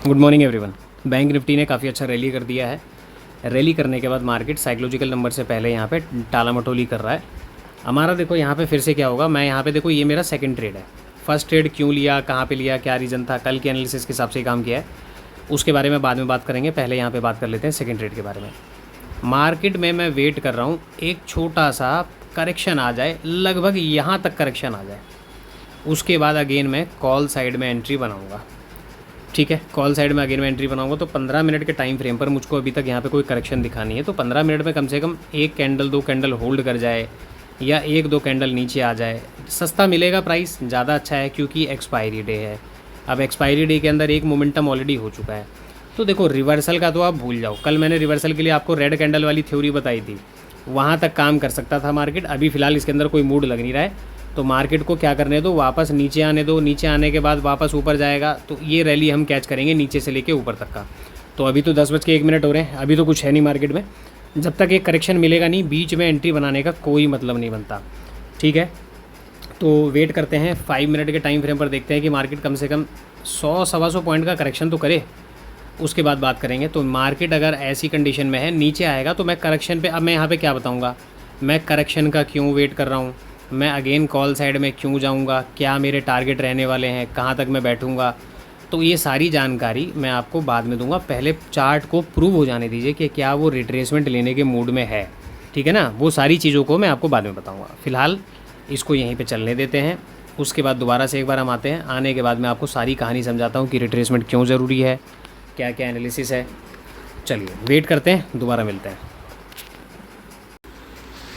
Good morning everyone. Bank Nifty ने काफ़ी अच्छा रैली कर दिया है। रैली करने के बाद मार्केट साइकोलॉजिकल नंबर से पहले यहाँ पे टाला मटोली कर रहा है। हमारा देखो यहाँ पे फिर से क्या होगा, मैं यहाँ पे देखो ये मेरा सेकंड ट्रेड है। फर्स्ट ट्रेड क्यों लिया, कहाँ पे लिया, क्या रीज़न था, कल के एनालिसिस के हिसाब से काम किया है, उसके बारे में बाद में बात करेंगे। पहले यहाँ पर बात कर लेते हैं सेकेंड ट्रेड के बारे में। मार्केट में मैं वेट कर रहा हूँ एक छोटा सा करेक्शन आ जाए, लगभग यहाँ तक करेक्शन आ जाए, उसके बाद अगेन मैं कॉल साइड में एंट्री बनाऊँगा। ठीक है, कॉल साइड में अगेन मैं एंट्री बनाऊंगा। तो 15 मिनट के टाइम फ्रेम पर मुझको अभी तक यहाँ पे कोई करेक्शन दिखानी है। तो 15 मिनट में कम से कम एक कैंडल दो कैंडल होल्ड कर जाए या एक दो कैंडल नीचे आ जाए, सस्ता मिलेगा, प्राइस ज़्यादा अच्छा है क्योंकि एक्सपायरी डे है। अब एक्सपायरी डे के अंदर एक मोमेंटम ऑलरेडी हो चुका है। तो देखो रिवर्सल का तो आप भूल जाओ, कल मैंने रिवर्सल के लिए आपको रेड कैंडल वाली थ्योरी बताई थी, वहाँ तक काम कर सकता था मार्केट। अभी फ़िलहाल इसके अंदर कोई मूड लग नहीं रहा है, तो मार्केट को क्या करने दो, वापस नीचे आने दो। नीचे आने के बाद वापस ऊपर जाएगा, तो ये रैली हम कैच करेंगे नीचे से लेके ऊपर तक का। तो अभी तो 10:01 हो रहे हैं, अभी तो कुछ है नहीं मार्केट में। जब तक एक करेक्शन मिलेगा नहीं, बीच में एंट्री बनाने का कोई मतलब नहीं बनता। ठीक है, तो वेट करते हैं 5 मिनट के टाइम फ्रेम पर, देखते हैं कि मार्केट कम से कम 100-125 पॉइंट का करेक्शन तो करे, उसके बाद बात करेंगे। तो मार्केट अगर ऐसी कंडीशन में है नीचे आएगा तो मैं करेक्शन पे, अब मैं यहाँ पे क्या बताऊँगा, मैं करेक्शन का क्यों वेट कर रहा हूँ, मैं अगेन कॉल साइड में क्यों जाऊंगा, क्या मेरे टारगेट रहने वाले हैं, कहाँ तक मैं बैठूंगा, तो ये सारी जानकारी मैं आपको बाद में दूंगा। पहले चार्ट को प्रूव हो जाने दीजिए कि क्या वो रिट्रेसमेंट लेने के मूड में है। ठीक है ना, वो सारी चीज़ों को मैं आपको बाद में बताऊँगा। फ़िलहाल इसको यहीं पर चलने देते हैं, उसके बाद दोबारा से एक बार हम आते हैं। आने के बाद मैं आपको सारी कहानी समझाता हूँ कि रिट्रेसमेंट क्यों ज़रूरी है, क्या क्या एनालिसिस है। चलिए वेट करते हैं, दोबारा मिलते हैं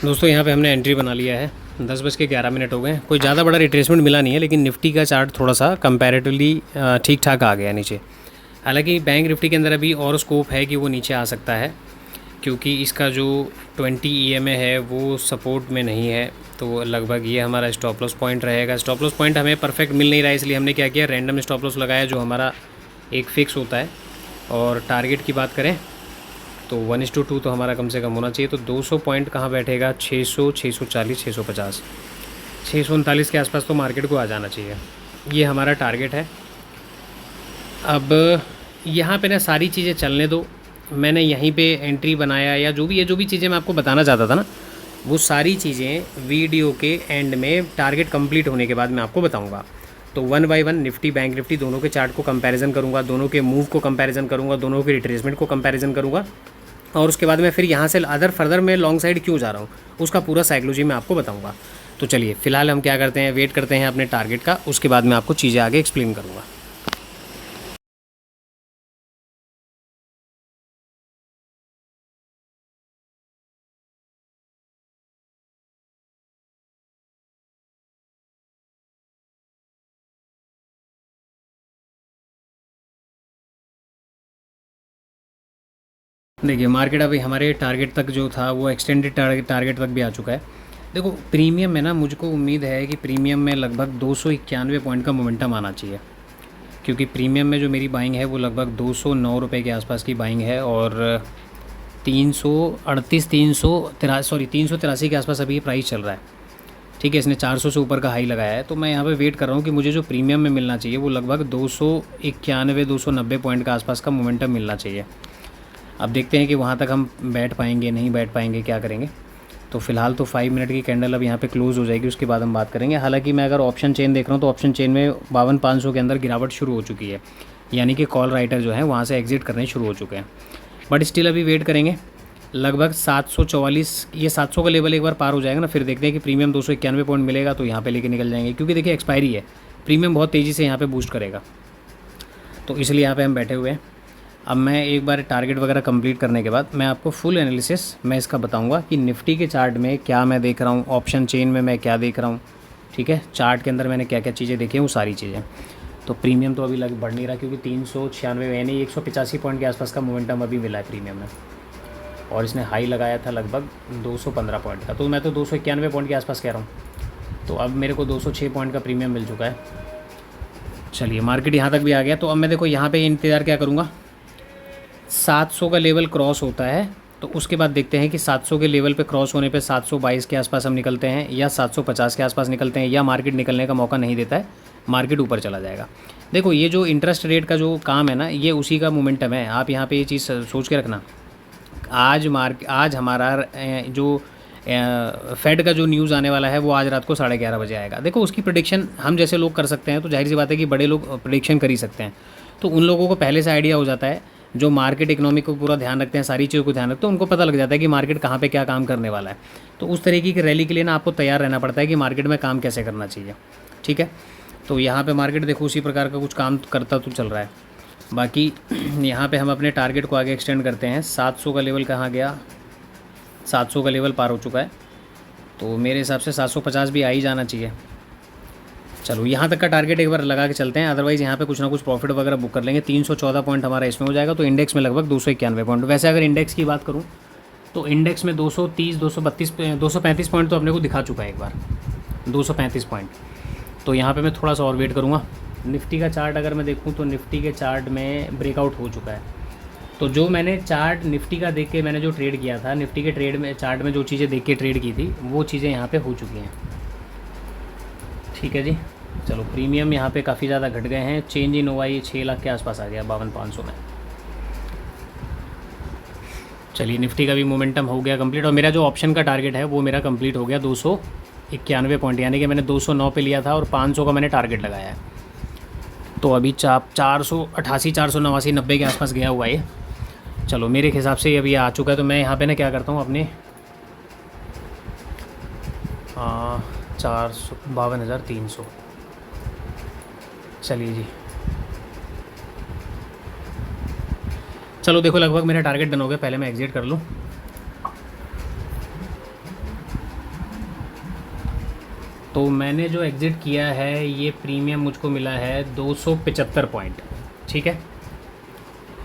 दोस्तों। यहाँ पे हमने एंट्री बना लिया है, 10:11 हो गए। कोई ज़्यादा बड़ा रिट्रेसमेंट मिला नहीं है, लेकिन निफ्टी का चार्ट थोड़ा सा कंपैरेटिवली ठीक ठाक आ गया नीचे। हालांकि बैंक निफ्टी के अंदर अभी और स्कोप है कि वो नीचे आ सकता है, क्योंकि इसका जो 20 EMA है वो सपोर्ट में नहीं है। तो लगभग ये हमारा स्टॉप लॉस पॉइंट रहेगा। स्टॉप लॉस पॉइंट हमें परफेक्ट मिल नहीं रहा है, इसलिए हमने क्या किया, रैंडम स्टॉप लॉस लगाया जो हमारा एक फ़िक्स होता है। और टारगेट की बात करें तो 1:2 तो हमारा कम से कम होना चाहिए। तो 200 पॉइंट कहाँ बैठेगा, 600, 640, 650, 639 के आसपास तो मार्केट को आ जाना चाहिए। ये हमारा टारगेट है। अब यहाँ पे ना सारी चीज़ें चलने दो। मैंने यहीं पे एंट्री बनाया या जो भी चीज़ें मैं आपको बताना चाहता था ना, वो सारी चीज़ें वीडियो के एंड में टारगेट कंप्लीट होने के बाद मैं आपको बताऊँगा। तो 1 बाय 1 निफ्टी बैंक निफ्टी दोनों के चार्ट को कंपैरिजन करूँगा, दोनों के मूव को कंपैरिजन करूँगा, दोनों के रिट्रेसमेंट को कंपैरिजन करूँगा। और उसके बाद मैं फिर यहाँ से फर्दर मैं लॉन्ग साइड क्यों जा रहा हूँ, उसका पूरा साइकोलॉजी मैं आपको बताऊँगा। तो चलिए फ़िलहाल हम क्या करते हैं, वेट करते हैं अपने टारगेट का, उसके बाद मैं आपको चीज़ें आगे एक्सप्लेन करूँगा। देखिए मार्केट अभी हमारे टारगेट तक जो था वो एक्सटेंडेड टारगेट तक भी आ चुका है। देखो प्रीमियम में ना मुझको उम्मीद है कि प्रीमियम में लगभग 291 पॉइंट का मोमेंटम आना चाहिए, क्योंकि प्रीमियम में जो मेरी बाइंग है वो लगभग 209 रुपये के आसपास की बाइंग है। और 383 के आसपास अभी ये प्राइस चल रहा है। ठीक है, इसने 400 से ऊपर का हाई लगाया है। तो मैं यहाँ पे वेट कर रहा हूँ कि मुझे जो प्रीमियम में मिलना चाहिए वो लगभग 291-290 पॉइंट का आसपास का मोमेंटम मिलना चाहिए। अब देखते हैं कि वहाँ तक हम बैठ पाएंगे नहीं बैठ पाएंगे, क्या करेंगे। तो फिलहाल तो 5 मिनट की कैंडल अब यहाँ पे क्लोज़ हो जाएगी, उसके बाद हम बात करेंगे। हालांकि मैं अगर ऑप्शन चेन देख रहा हूँ तो ऑप्शन चेन में 52,500 के अंदर गिरावट शुरू हो चुकी है, यानी कि कॉल राइटर जो है वहाँ से एग्जिट करने शुरू हो चुके हैं। बट स्टिल अभी वेट करेंगे लगभग 744, ये 700 का लेवल एक बार पार हो जाएगा ना, फिर देखते हैं कि प्रीमियम 291 पॉइंट मिलेगा तो यहाँ पे लेके निकल जाएंगे। क्योंकि देखिए एक्सपायरी है, प्रीमियम बहुत तेज़ी से यहाँ पे बूस्ट करेगा, तो इसलिए यहाँ पे हम बैठे हुए हैं। अब मैं एक बार टारगेट वगैरह कंप्लीट करने के बाद मैं आपको फुल एनालिसिस मैं इसका बताऊंगा कि निफ्टी के चार्ट में क्या मैं देख रहा हूँ, ऑप्शन चेन में मैं क्या देख रहा हूँ। ठीक है, चार्ट के अंदर मैंने क्या क्या चीज़ें देखी हैं वो सारी चीज़ें। तो प्रीमियम तो अभी लग बढ़ नहीं रहा, क्योंकि 396 यानी 185 पॉइंट के आसपास का मोमेंटम अभी मिला है प्रीमियम में, और इसने हाई लगाया था लगभग 215 पॉइंट का। तो मैं तो 291 पॉइंट के आसपास कह रहा हूँ, तो अब मेरे को 206 पॉइंट का प्रीमियम मिल चुका है। चलिए मार्केट यहाँ तक भी आ गया। तो अब मैं देखो यहाँ पे इंतज़ार क्या करूँगा, 700 का लेवल क्रॉस होता है तो उसके बाद देखते हैं कि 700 के लेवल पे क्रॉस होने पे 722 के आसपास हम निकलते हैं या 750 के आसपास निकलते हैं, या मार्केट निकलने का मौका नहीं देता है, मार्केट ऊपर चला जाएगा। देखो ये जो इंटरेस्ट रेट का जो काम है ना, ये उसी का मोमेंटम है। आप यहाँ पे ये चीज़ सोच के रखना। आज हमारा जो फेड का जो न्यूज़ आने वाला है वो आज रात को 11:30 बजे आएगा। देखो उसकी प्रेडिक्शन हम जैसे लोग कर सकते हैं, तो जाहिर सी बात है कि बड़े लोग प्रेडिक्शन कर ही सकते हैं। तो उन लोगों को पहले से आइडिया हो जाता है, जो मार्केट इकोनॉमिक को पूरा ध्यान रखते हैं, सारी चीज़ों को ध्यान रखते हैं, उनको पता लग जाता है कि मार्केट कहाँ पे क्या काम करने वाला है। तो उस तरीके की रैली के लिए ना आपको तैयार रहना पड़ता है कि मार्केट में काम कैसे करना चाहिए। ठीक है, तो यहाँ पे मार्केट देखो उसी प्रकार का कुछ काम करता तो चल रहा है। बाकी यहाँ पे हम अपने टारगेट को आगे एक्सटेंड करते हैं। 700 का लेवल कहाँ गया, 700 का लेवल पार हो चुका है, तो मेरे हिसाब से 750 भी आ ही जाना चाहिए। चलो यहाँ तक का टारगेट एक बार लगा के चलते हैं, अदरवाइज़ यहाँ पे कुछ ना कुछ प्रॉफिट वगैरह बुक कर लेंगे। 314 पॉइंट हमारा इसमें हो जाएगा, तो इंडेक्स में लगभग 291 पॉइंट। वैसे अगर इंडेक्स की बात करूँ तो इंडेक्स में 230, 232, 235 पॉइंट तो अपने को दिखा चुका है एक बार, 235 पॉइंट। तो यहाँ पे मैं थोड़ा सा और वेट करूँगा। निफ्टी का चार्ट अगर मैं देखूँ तो निफ्टी के चार्ट में ब्रेकआउट हो चुका है। तो जो मैंने चार्ट निफ्टी का देख के मैंने जो ट्रेड किया था, निफ्टी के ट्रेड में चार्ट में जो चीज़ें देख के ट्रेड की थी, वो चीज़ें यहाँ पे हो चुकी हैं। ठीक है जी, चलो प्रीमियम यहाँ पे काफ़ी ज़्यादा घट गए हैं। चेंज इन ओवाई 6 लाख के आसपास आ गया, 52,500 में। चलिए निफ्टी का भी मोमेंटम हो गया कंप्लीट, और मेरा जो ऑप्शन का टारगेट है वो मेरा कंप्लीट हो गया। 291 पॉइंट, यानी कि मैंने 209 पे लिया था और 500 का मैंने टारगेट लगाया है। तो अभी 488, 489, 90 के आसपास गया हुआ है। चलो मेरे हिसाब से अभी आ चुका है। तो मैं यहाँ पे ना क्या करता हूँ, अपने 52,300। चलिए जी, चलो देखो लगभग मेरा टारगेट डन हो गया। पहले मैं एग्जिट कर लूँ। तो मैंने जो एग्ज़िट किया है, ये प्रीमियम मुझको मिला है 275 पॉइंट। ठीक है,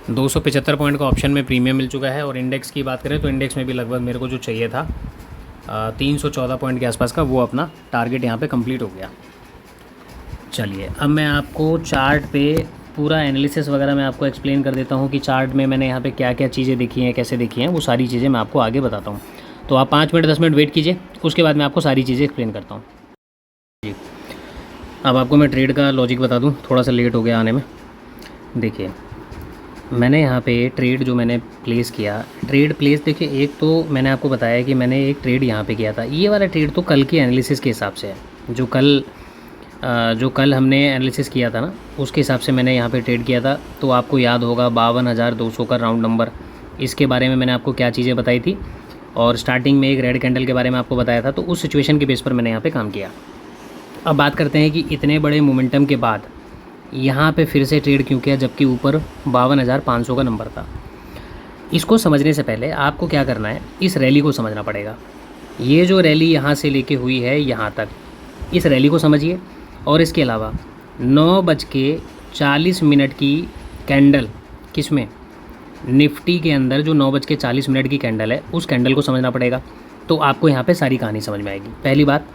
275 पॉइंट का ऑप्शन में प्रीमियम मिल चुका है। और इंडेक्स की बात करें तो इंडेक्स में भी लगभग मेरे को जो चाहिए था 314 पॉइंट के आसपास का, वो अपना टारगेट यहाँ पे कंप्लीट हो गया। चलिए अब मैं आपको चार्ट पे पूरा एनालिसिस वगैरह मैं आपको एक्सप्लेन कर देता हूँ कि चार्ट में मैंने यहाँ पे क्या क्या चीज़ें देखी हैं, कैसे देखी हैं, वो सारी चीज़ें मैं आपको आगे बताता हूँ। तो आप 5 मिनट 10 मिनट वेट कीजिए, उसके बाद मैं आपको सारी चीज़ें एक्सप्लेन करता हूँ जी। अब आपको मैं ट्रेड का लॉजिक बता दूँ, थोड़ा सा लेट हो गया आने में। देखिए मैंने यहाँ पे ट्रेड जो मैंने प्लेस किया, ट्रेड प्लेस देखिए, एक तो मैंने आपको बताया कि मैंने एक ट्रेड यहाँ पे किया था। ये वाला ट्रेड तो कल के एनालिसिस के हिसाब से है, जो कल हमने एनालिसिस किया था ना, उसके हिसाब से मैंने यहाँ पे ट्रेड किया था। तो आपको याद होगा 52,200 का राउंड नंबर, इसके बारे में मैंने आपको क्या चीज़ें बताई थी, और स्टार्टिंग में एक रेड कैंडल के बारे में आपको बताया था। तो उस सिचुएशन के बेस पर मैंने यहाँ पे काम किया। अब बात करते हैं कि इतने बड़े मोमेंटम के बाद यहाँ पे फिर से ट्रेड क्यों किया, जबकि ऊपर 52,500 का नंबर था। इसको समझने से पहले आपको क्या करना है, इस रैली को समझना पड़ेगा। ये जो रैली यहाँ से लेके हुई है यहाँ तक, इस रैली को समझिए। और इसके अलावा 9:40 की कैंडल, किसमें, निफ्टी के अंदर जो 9:40 की कैंडल है, उस कैंडल को समझना पड़ेगा। तो आपको यहाँ पे सारी कहानी समझ में आएगी। पहली बात,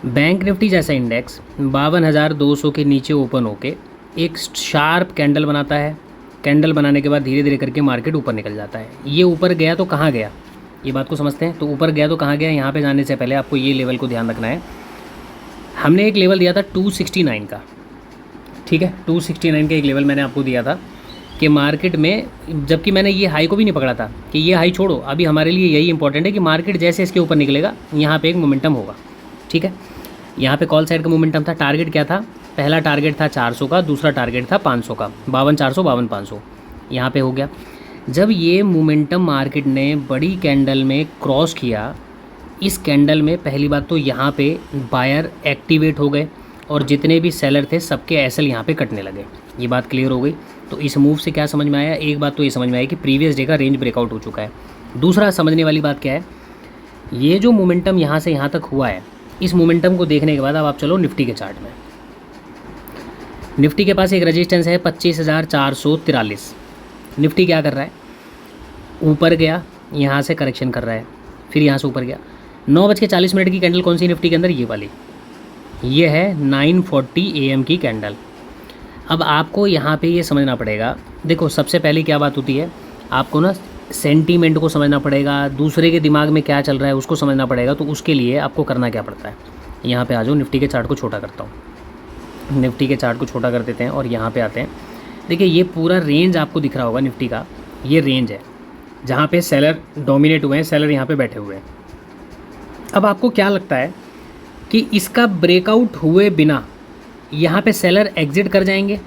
बैंक निफ्टी जैसा इंडेक्स 52,200 के नीचे ओपन होके एक शार्प कैंडल बनाता है। कैंडल बनाने के बाद धीरे धीरे करके मार्केट ऊपर निकल जाता है। ये ऊपर गया तो कहाँ गया, ये बात को समझते हैं। तो ऊपर गया तो कहाँ गया, यहाँ पे जाने से पहले आपको ये लेवल को ध्यान रखना है। हमने एक लेवल दिया था 269 का, ठीक है, 269 का एक लेवल मैंने आपको दिया था कि मार्केट में, जबकि मैंने ये हाई को भी नहीं पकड़ा था कि ये हाई छोड़ो, अभी हमारे लिए यही इंपॉर्टेंट है कि मार्केट जैसे इसके ऊपर निकलेगा यहाँ पे एक मोमेंटम होगा। ठीक है, यहाँ पे कॉल साइड का मोमेंटम था। टारगेट क्या था, पहला टारगेट था 400 का, दूसरा टारगेट था 500 का, 52,400, 52,500 यहाँ पे हो गया। जब ये मोमेंटम मार्केट ने बड़ी कैंडल में क्रॉस किया, इस कैंडल में पहली बात तो यहाँ पे बायर एक्टिवेट हो गए और जितने भी सेलर थे सबके एसएल यहाँ पे कटने लगे। ये बात क्लियर हो गई। तो इस मूव से क्या समझ में आया, एक बात तो ये समझ में आई कि प्रीवियस डे का रेंज ब्रेकआउट हो चुका है। दूसरा समझने वाली बात क्या है, ये जो मोमेंटम यहाँ से यहाँ तक हुआ है, इस मोमेंटम को देखने के बाद अब आप चलो निफ्टी के चार्ट में। निफ्टी के पास एक रेजिस्टेंस है 25,443। निफ्टी क्या कर रहा है, ऊपर गया, यहाँ से करेक्शन कर रहा है, फिर यहाँ से ऊपर गया। 9:40 की कैंडल कौन सी निफ्टी के अंदर, ये वाली, ये है 9:40 AM की कैंडल। अब आपको यहाँ पे ये समझना पड़ेगा। देखो सबसे पहले क्या बात होती है, आपको ना सेंटीमेंट को समझना पड़ेगा, दूसरे के दिमाग में क्या चल रहा है उसको समझना पड़ेगा। तो उसके लिए आपको करना क्या पड़ता है, यहाँ पे आ जाओ, निफ्टी के चार्ट को छोटा करता हूँ। निफ्टी के चार्ट को छोटा कर देते हैं और यहाँ पे आते हैं। देखिए ये पूरा रेंज आपको दिख रहा होगा निफ्टी का, ये रेंज है जहाँ पे सेलर डोमिनेट हुए हैं, सेलर यहाँ पे बैठे हुए हैं। अब आपको क्या लगता है कि इसका ब्रेकआउट हुए बिना यहाँ पे सेलर एग्जिट कर जाएंगे?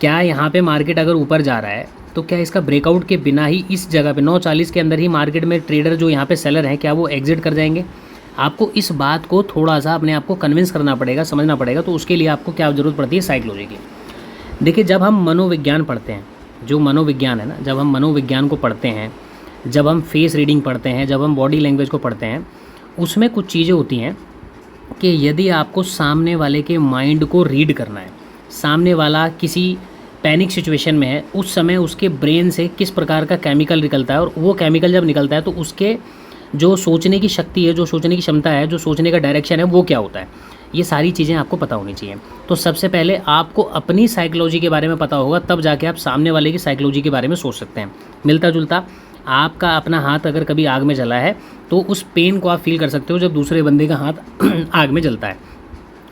क्या यहाँ पे मार्केट अगर ऊपर जा रहा है तो क्या इसका ब्रेकआउट के बिना ही इस जगह पे 940 के अंदर ही मार्केट में ट्रेडर जो यहाँ पे सेलर हैं क्या वो एग्जिट कर जाएंगे? आपको इस बात को थोड़ा सा अपने आप को कन्विंस करना पड़ेगा, समझना पड़ेगा। तो उसके लिए आपको क्या ज़रूरत पड़ती है? साइकोलॉजी की। देखिए जब हम मनोविज्ञान पढ़ते हैं, जो मनोविज्ञान है ना, जब हम मनोविज्ञान को पढ़ते हैं, जब हम फेस रीडिंग पढ़ते हैं, जब हम बॉडी लैंग्वेज को पढ़ते हैं, उसमें कुछ चीज़ें होती हैं कि यदि आपको सामने वाले के माइंड को रीड करना है, सामने वाला किसी पैनिक सिचुएशन में है, उस समय उसके ब्रेन से किस प्रकार का केमिकल निकलता है और वो केमिकल जब निकलता है तो उसके जो सोचने की शक्ति है, जो सोचने की क्षमता है, जो सोचने का डायरेक्शन है, वो क्या होता है, ये सारी चीज़ें आपको पता होनी चाहिए। तो सबसे पहले आपको अपनी साइकोलॉजी के बारे में पता होगा, तब जाके आप सामने वाले की साइकोलॉजी के बारे में सोच सकते हैं। मिलता जुलता आपका अपना हाथ अगर कभी आग में जला है तो उस पेन को आप फील कर सकते हो जब दूसरे बंदे का हाथ आग में जलता है।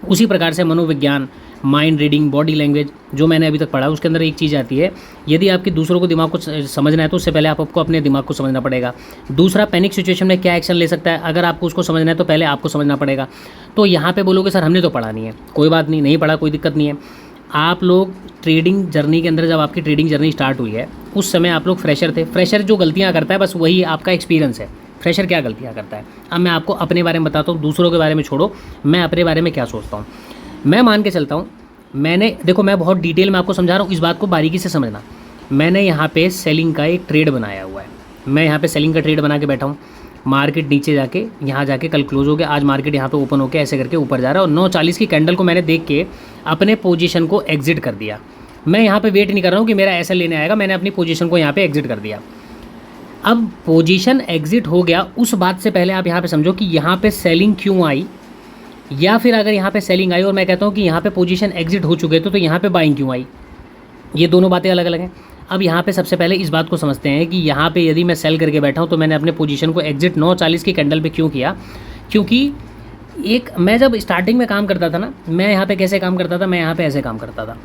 उसी प्रकार से मनोविज्ञान, माइंड रीडिंग, बॉडी लैंग्वेज जो मैंने अभी तक पढ़ा, उसके अंदर एक चीज़ आती है, यदि आपकी दूसरों को दिमाग को समझना है तो उससे पहले आपको अपने दिमाग को समझना पड़ेगा। दूसरा, पैनिक सिचुएशन में क्या एक्शन ले सकता है, अगर आपको उसको समझना है तो पहले आपको समझना पड़ेगा। तो यहाँ पे बोलोगे सर हमने तो पढ़ा नहीं है, कोई बात नहीं, नहीं पढ़ा, कोई दिक्कत नहीं है। आप लोग ट्रेडिंग जर्नी के अंदर, जब आपकी ट्रेडिंग जर्नी स्टार्ट हुई है उस समय आप लोग फ्रेशर थे। फ्रेशर जो गलतियाँ करता है बस वही आपका एक्सपीरियंस है। फ्रेशर क्या गलतियाँ करता है, अब मैं आपको अपने बारे में बताता हूँ, दूसरों के बारे में छोड़ो, मैं अपने बारे में क्या सोचता हूँ। मैं मान के चलता हूँ, मैंने देखो मैं बहुत डिटेल में आपको समझा रहा हूँ, इस बात को बारीकी से समझना। मैंने यहाँ पे सेलिंग का एक ट्रेड बनाया हुआ है, मैं यहाँ पे सेलिंग का ट्रेड बना के बैठा हूँ। मार्केट नीचे जाके, यहाँ जाके कल क्लोज हो गया, आज मार्केट यहाँ पे ओपन होकर ऐसे करके ऊपर जा रहा है और 940 की कैंडल को मैंने देख के अपने पोजीशन को एग्जिट कर दिया। मैं यहाँ पे वेट नहीं कर रहा हूँ कि मेरा ऐसा लेने आएगा, मैंने अपनी पोजीशन को यहाँ पे एग्जिट कर दिया। अब पोजीशन एग्जिट हो गया, उस बात से पहले आप यहाँ पे समझो कि यहाँ पे सेलिंग क्यों आई, या फिर अगर यहाँ पे सेलिंग आई और मैं कहता हूँ कि यहाँ पे पोजीशन एग्जिट हो चुके तो यहाँ पे बाइंग क्यों आई। ये दोनों बातें अलग अलग हैं। अब यहाँ पे सबसे पहले इस बात को समझते हैं कि यहाँ पे यदि मैं सेल करके बैठा हूँ तो मैंने अपने पोजीशन को एग्जिट 940 की कैंडल पे क्यों किया, क्योंकि एक मैं जब स्टार्टिंग में काम करता था ना, मैं यहाँ पे कैसे काम करता था, मैं यहाँ पे ऐसे काम करता था।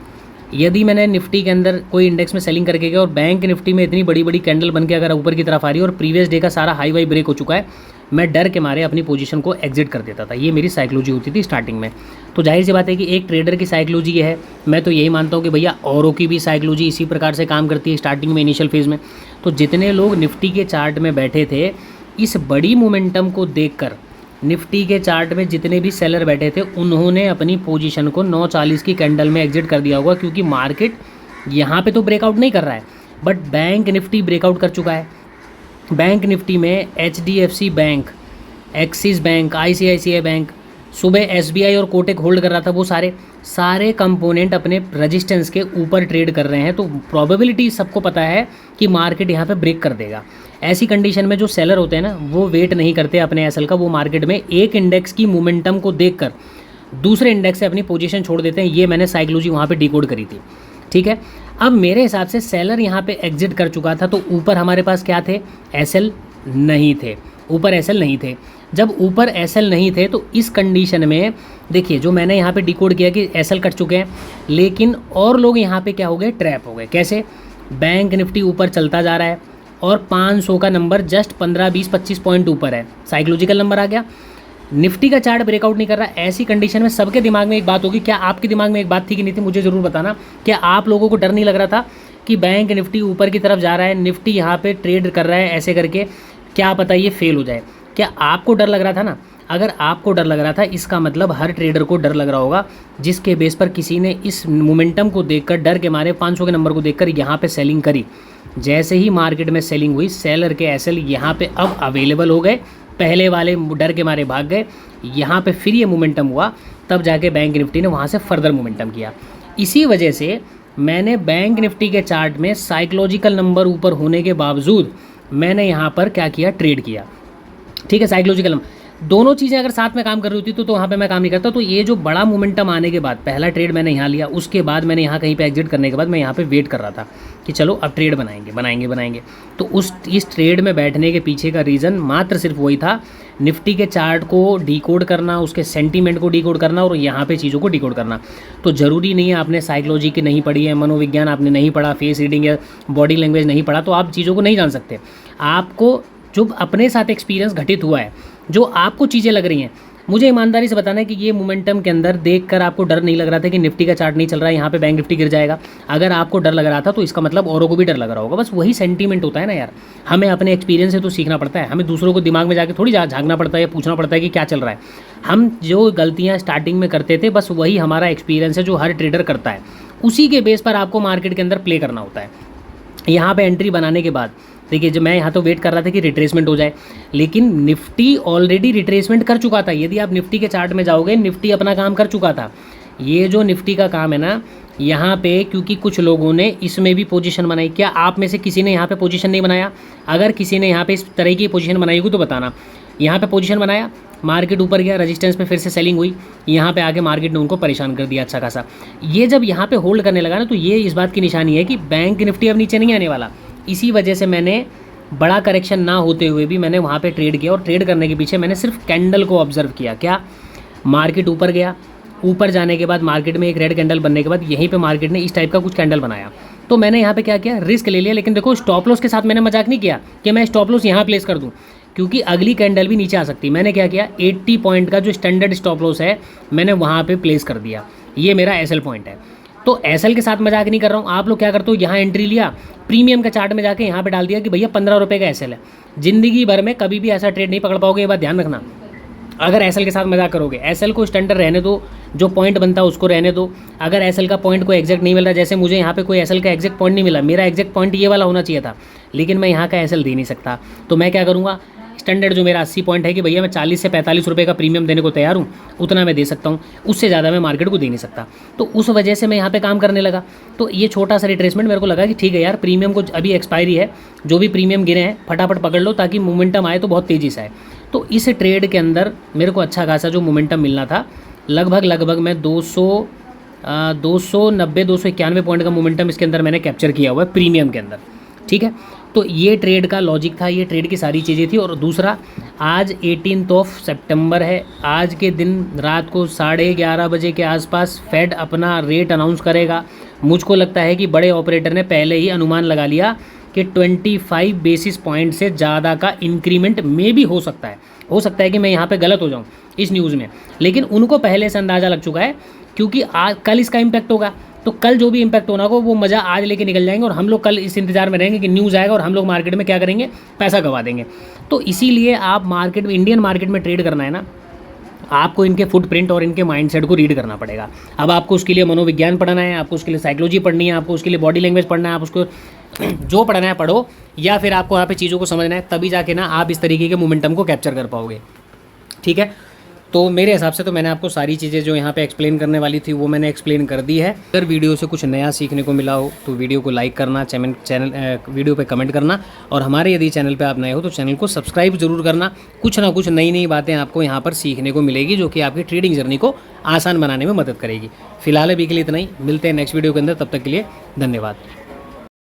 यदि मैंने निफ्टी के अंदर कोई इंडेक्स में सेलिंग करके गया और बैंक निफ्टी में इतनी बड़ी बड़ी कैंडल बन के अगर ऊपर की तरफ आ रही है और प्रीवियस डे का सारा हाई वाई ब्रेक हो चुका है, मैं डर के मारे अपनी पोजीशन को एग्जिट कर देता था। ये मेरी साइकोलॉजी होती थी स्टार्टिंग में। तो जाहिर सी बात है कि एक ट्रेडर की साइकोलॉजी ये है, मैं तो यही मानता हूँ कि भैया औरों की भी साइकोलॉजी इसी प्रकार से काम करती है स्टार्टिंग में, इनिशियल फेज़ में। तो जितने लोग निफ्टी के चार्ट में बैठे थे, इस बड़ी मोमेंटम को देखकर निफ्टी के चार्ट में जितने भी सेलर बैठे थे उन्होंने अपनी पोजीशन को 940 की कैंडल में एग्जिट कर दिया होगा, क्योंकि मार्केट यहाँ पे तो ब्रेकआउट नहीं कर रहा है, बट बैंक निफ्टी ब्रेकआउट कर चुका है। बैंक निफ्टी में HDFC bank, axis bank, ICICI bank, सुबह SBI और कोटक होल्ड कर रहा था, वो सारे कंपोनेंट अपने रेजिस्टेंस के ऊपर ट्रेड कर रहे हैं। तो प्रोबेबिलिटी सबको पता है कि मार्केट यहाँ पे ब्रेक कर देगा। ऐसी कंडीशन में जो सेलर होते हैं ना, वो वेट नहीं करते अपने एसएल का, वो मार्केट में एक इंडेक्स की मोमेंटम को देखकर दूसरे इंडेक्स से अपनी पोजीशन छोड़ देते हैं। ये मैंने साइकोलॉजी वहाँ पे डिकोड करी थी, ठीक है। अब मेरे हिसाब से सेलर यहाँ पे एग्जिट कर चुका था, तो ऊपर हमारे पास क्या थे, एसएल नहीं थे, ऊपर एसएल नहीं थे। जब ऊपर एसएल नहीं थे तो इस कंडीशन में देखिए जो मैंने यहाँ पे डिकोड किया कि एसएल कट चुके हैं, लेकिन और लोग यहाँ पे क्या हो गए, ट्रैप हो गए। कैसे, बैंक निफ्टी ऊपर चलता जा रहा है और 500 का नंबर जस्ट 15, 20, 25 पॉइंट ऊपर है, साइकोलॉजिकल नंबर आ गया। निफ्टी का चार्ट ब्रेकआउट नहीं कर रहा। ऐसी कंडीशन में सबके दिमाग में एक बात होगी, क्या आपके दिमाग में एक बात थी कि नहीं थी, मुझे ज़रूर बताना। क्या आप लोगों को डर नहीं लग रहा था कि बैंक निफ्टी ऊपर की तरफ जा रहा है, निफ्टी यहाँ पे ट्रेड कर रहा है ऐसे करके, क्या पता ये फेल हो जाए। क्या आपको डर लग रहा था ना? अगर आपको डर लग रहा था, इसका मतलब हर ट्रेडर को डर लग रहा होगा, जिसके बेस पर किसी ने इस मोमेंटम को देखकर, डर के मारे 500 के नंबर को देखकर यहाँ पे सेलिंग करी। जैसे ही मार्केट में सेलिंग हुई, सेलर के एसएल यहाँ पे अब अवेलेबल हो गए, पहले वाले डर के मारे भाग गए, यहाँ पे फिर ये मोमेंटम हुआ, तब जाके बैंक निफ्टी ने वहाँ से फर्दर मोमेंटम किया। इसी वजह से मैंने बैंक निफ्टी के चार्ट में साइकोलॉजिकल नंबर ऊपर होने के बावजूद मैंने यहाँ पर क्या किया, ट्रेड किया, ठीक है। साइकोलॉजिकल दोनों चीज़ें अगर साथ में काम कर रही होती तो वहाँ पे मैं काम नहीं करता। तो ये जो बड़ा मोमेंटम आने के बाद पहला ट्रेड मैंने यहाँ लिया, उसके बाद मैंने यहाँ कहीं पे एग्जिट करने के बाद मैं यहाँ पे वेट कर रहा था कि चलो अब ट्रेड बनाएंगे। तो इस ट्रेड में बैठने के पीछे का रीज़न मात्र सिर्फ वही था, निफ्टी के चार्ट को डिकोड करना, उसके सेंटीमेंट को डिकोड करना और यहाँ पे चीज़ों को डिकोड करना। तो ज़रूरी नहीं है आपने साइकोलॉजी की नहीं पढ़ी है, मनोविज्ञान आपने नहीं पढ़ा, फेस रीडिंग या बॉडी लैंग्वेज नहीं पढ़ा तो आप चीज़ों को नहीं जान सकते। आपको जो अपने साथ एक्सपीरियंस घटित हुआ है, जो आपको चीज़ें लग रही हैं, मुझे ईमानदारी से बताना है कि ये मोमेंटम के अंदर देखकर आपको डर नहीं लग रहा था कि निफ्टी का चार्ट नहीं चल रहा है, यहाँ पे बैंक निफ्टी गिर जाएगा। अगर आपको डर लग रहा था तो इसका मतलब औरों को भी डर लग रहा होगा। बस वही सेंटीमेंट होता है ना यार, हमें अपने एक्सपीरियंस से तो सीखना पड़ता है, हमें दूसरों को दिमाग में जाके थोड़ी झांकना पड़ता है या पूछना पड़ता है कि क्या चल रहा है। हम जो गलतियाँ स्टार्टिंग में करते थे बस वही हमारा एक्सपीरियंस है जो हर ट्रेडर करता है, उसी के बेस पर आपको मार्केट के अंदर प्ले करना होता है। यहाँ पे एंट्री बनाने के बाद देखिए, जब मैं यहाँ तो वेट कर रहा था कि रिट्रेसमेंट हो जाए, लेकिन निफ्टी ऑलरेडी रिट्रेसमेंट कर चुका था। यदि आप निफ्टी के चार्ट में जाओगे, निफ्टी अपना काम कर चुका था। ये जो निफ्टी का काम है ना, यहाँ पे क्योंकि कुछ लोगों ने इसमें भी पोजीशन बनाई, क्या आप में से किसी ने यहाँ पे पोजीशन नहीं बनाया? अगर किसी ने यहाँ पे इस तरह की पोजीशन बनाई होगी तो बताना। यहाँ पे पोजीशन बनाया, मार्केट ऊपर गया, रेजिस्टेंस पे फिर से सेलिंग हुई, यहाँ पे आके मार्केट ने उनको परेशान कर दिया अच्छा खासा। ये जब यहाँ पे होल्ड करने लगा ना, तो ये इस बात की निशानी है कि बैंक निफ्टी अब नीचे नहीं आने वाला। इसी वजह से मैंने बड़ा करेक्शन ना होते हुए भी मैंने वहाँ पे ट्रेड किया, और ट्रेड करने के पीछे मैंने सिर्फ कैंडल को ऑब्जर्व किया। क्या? मार्केट ऊपर गया, ऊपर जाने के बाद मार्केट में एक रेड कैंडल बनने के बाद यहीं पे मार्केट ने इस टाइप का कुछ कैंडल बनाया। तो मैंने यहाँ पे क्या किया, रिस्क ले लिया। लेकिन देखो, स्टॉप लॉस के साथ मैंने मजाक नहीं किया कि मैं स्टॉप लॉस यहाँ प्लेस कर दूँ, क्योंकि अगली कैंडल भी नीचे आ सकती। मैंने क्या किया, 80 पॉइंट का जो स्टैंडर्ड स्टॉप लॉस है मैंने वहाँ पे प्लेस कर दिया। ये मेरा एसएल पॉइंट है। तो एसएल के साथ मजाक नहीं कर रहा हूँ। आप लोग क्या करते हो, यहाँ एंट्री लिया, प्रीमियम का चार्ट में जाके यहाँ पे डाल दिया कि भैया 15 रुपये का एसएल है। ज़िंदगी भर में कभी भी ऐसा ट्रेड नहीं पकड़ पाओगे, ये बात ध्यान रखना। अगर एसएल के साथ मजाक करोगे, एसएल को स्टैंडर्ड रहने दो, जो पॉइंट बनता है उसको रहने दो। अगर एसएल का पॉइंट कोई एग्जैक्ट नहीं मिल रहा, जैसे मुझे यहाँ पे कोई एसएल का एग्जैक्ट पॉइंट नहीं मिला, मेरा एग्जैक्ट पॉइंट ये वाला होना चाहिए था, लेकिन मैं यहाँ का एसएल दे नहीं सकता, तो मैं क्या करूँगा, स्टैंडर्ड जो मेरा 80 पॉइंट है कि भैया मैं 40 से 45 रुपये का प्रीमियम देने को तैयार हूँ, उतना मैं दे सकता हूँ, उससे ज़्यादा मैं मार्केट को दे नहीं सकता। तो उस वजह से मैं यहाँ पे काम करने लगा। तो ये छोटा सा रिट्रेसमेंट मेरे को लगा कि ठीक है यार, प्रीमियम को अभी एक्सपायरी है, जो भी प्रीमियम गिरे हैं फटाफट पकड़ लो ताकि मोमेंटम आए तो बहुत तेज़ी से आए। तो इस ट्रेड के अंदर मेरे को अच्छा खासा जो मोमेंटम मिलना था, लगभग मैं 291 पॉइंट का मोमेंटम इसके अंदर मैंने कैप्चर किया हुआ है प्रीमियम के अंदर। ठीक है, तो ये ट्रेड का लॉजिक था, ये ट्रेड की सारी चीज़ें थी। और दूसरा, आज 18 सितंबर है, आज के दिन रात को 11:30 बजे के आसपास फेड अपना रेट अनाउंस करेगा। मुझको लगता है कि बड़े ऑपरेटर ने पहले ही अनुमान लगा लिया कि 25 बेसिस पॉइंट से ज़्यादा का इंक्रीमेंट में भी हो सकता है कि मैं यहाँ पे गलत हो जाऊँ इस न्यूज़ में, लेकिन उनको पहले से अंदाज़ा लग चुका है, क्योंकि आज कल इसका इम्पैक्ट होगा। तो कल जो भी इम्पैक्ट होना हो वो मज़ा आज लेके निकल जाएंगे, और हम लोग कल इस इंतजार में रहेंगे कि न्यूज़ आएगा और हम लोग मार्केट में क्या करेंगे, पैसा गंवा देंगे। तो इसीलिए आप मार्केट में, इंडियन मार्केट में ट्रेड करना है ना, आपको इनके फुटप्रिंट और इनके माइंडसेट को रीड करना पड़ेगा। अब आपको उसके लिए मनोविज्ञान पढ़ना है, आपको उसके लिए साइकोलॉजी पढ़नी है, आपको उसके लिए बॉडी लैंग्वेज पढ़ना है, आप उसको जो पढ़ना है पढ़ो, या फिर आपको यहाँ पे चीज़ों को समझना है, तभी जाके ना आप इस तरीके के मोमेंटम को कैप्चर कर पाओगे। ठीक है, तो मेरे हिसाब से तो मैंने आपको सारी चीज़ें जो यहाँ पे एक्सप्लेन करने वाली थी वो मैंने एक्सप्लेन कर दी है। अगर वीडियो से कुछ नया सीखने को मिला हो तो वीडियो को लाइक करना, वीडियो पे कमेंट करना, और हमारे यदि चैनल पे आप नए हो तो चैनल को सब्सक्राइब जरूर करना। कुछ ना कुछ नई बातें आपको यहाँ पर सीखने को मिलेगी, जो कि आपकी ट्रेडिंग जर्नी को आसान बनाने में मदद करेगी। फिलहाल अभी के लिए इतना ही, मिलते हैं नेक्स्ट वीडियो के अंदर, तब तक के लिए धन्यवाद।